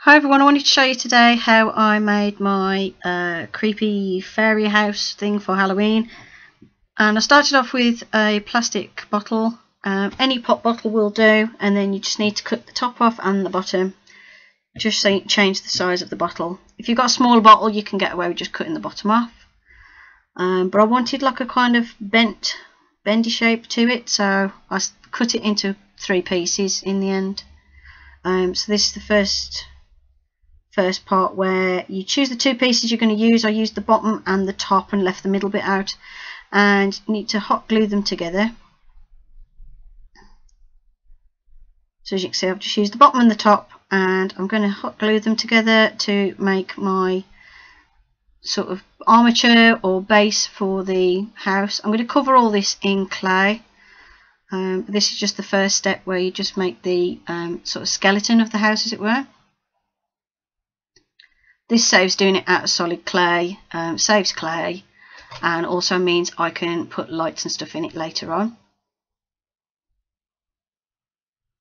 Hi everyone, I wanted to show you today how I made my creepy fairy house thing for Halloween. And I started off with a plastic bottle, any pop bottle will do, and then you just need to cut the top off and the bottom, just so you change the size of the bottle. If you've got a smaller bottle you can get away with just cutting the bottom off. But I wanted like a kind of bendy shape to it, so I cut it into 3 pieces in the end. So this is the first part where you choose the 2 pieces you're going to use. I used the bottom and the top and left the middle bit out, and you need to hot glue them together. So as you can see, I've just used the bottom and the top, and I'm going to hot glue them together to make my sort of armature or base for the house. I'm going to cover all this in clay. This is just the first step where you just make the sort of skeleton of the house, as it were. This saves doing it out of solid clay, saves clay, and also means I can put lights and stuff in it later on.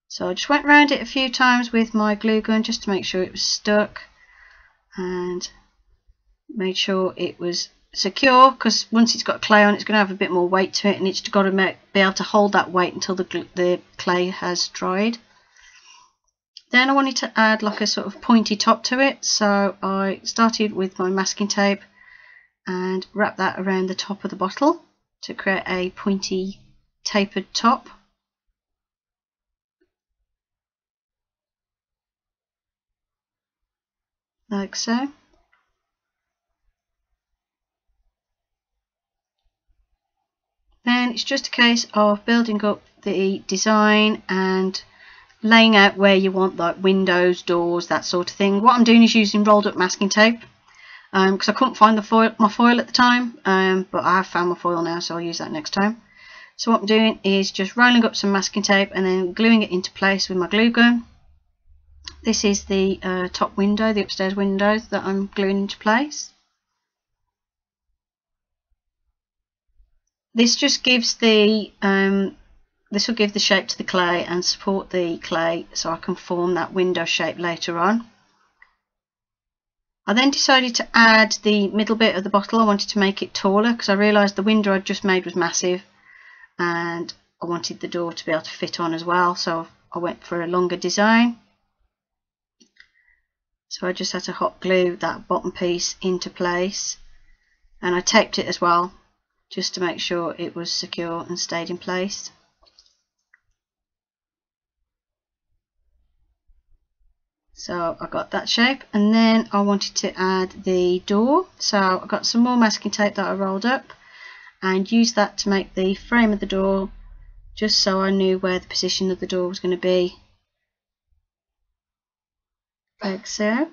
So I just went around it a few times with my glue gun just to make sure it was stuck, and made sure it was secure, because once it's got clay on it's going to have a bit more weight to it, and it's got to be able to hold that weight until the clay has dried. Then I wanted to add like a sort of pointy top to it, so I started with my masking tape and wrapped that around the top of the bottle to create a pointy tapered top. Like so. Then it's just a case of building up the design and laying out where you want, like windows, doors, that sort of thing. What I'm doing is using rolled up masking tape, because I couldn't find my foil at the time, but I have found my foil now, so I'll use that next time. So what I'm doing is just rolling up some masking tape and then gluing it into place with my glue gun. This is the top window, the upstairs window that I'm gluing into place. This just gives the this will give the shape to the clay and support the clay, so I can form that window shape later on. I then decided to add the middle bit of the bottle. I wanted to make it taller because I realised the window I'd just made was massive, and I wanted the door to be able to fit on as well, so I went for a longer design. So I just had to hot glue that bottom piece into place, and I taped it as well just to make sure it was secure and stayed in place. So I got that shape, and then I wanted to add the door, so I got some more masking tape that I rolled up and used that to make the frame of the door, just so I knew where the position of the door was going to be, like so.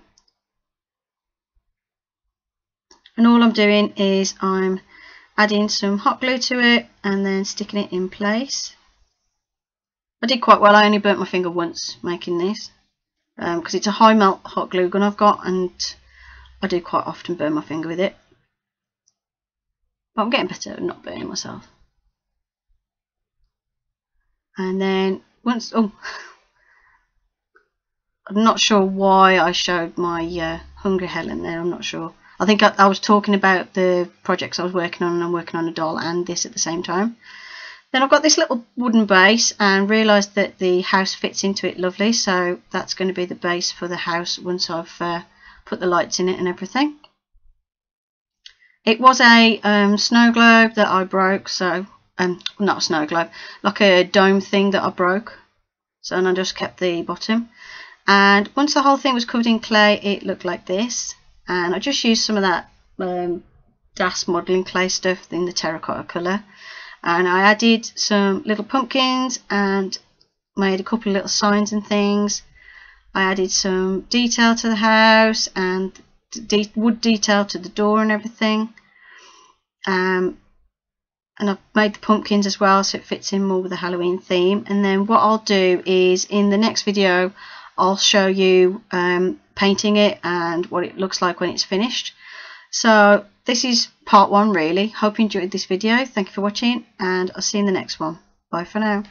And all I'm doing is I'm adding some hot glue to it and then sticking it in place. I did quite well. I only burnt my finger once making this, because it's a high melt hot glue gun I've got, and I do quite often burn my finger with it, but I'm getting better at not burning myself. And then once, I'm not sure why I showed my Hungry Helen there, I'm not sure. I think I was talking about the projects I was working on, and I'm working on a doll and this at the same time. Then I've got this little wooden base and realised that the house fits into it lovely, so that's going to be the base for the house once I've put the lights in it and everything. It was a snow globe that I broke, so not a snow globe, like a dome thing that I broke, so, and I just kept the bottom. And once the whole thing was covered in clay, it looked like this, and I just used some of that DAS modelling clay stuff in the terracotta colour. And I added some little pumpkins and made a couple of little signs and things. I added some detail to the house and wood detail to the door and everything. And I've made the pumpkins as well, so it fits in more with the Halloween theme. And then what I'll do is in the next video I'll show you painting it and what it looks like when it's finished. So this is part 1 really. Hope you enjoyed this video. Thank you for watching, and I'll see you in the next one. Bye for now.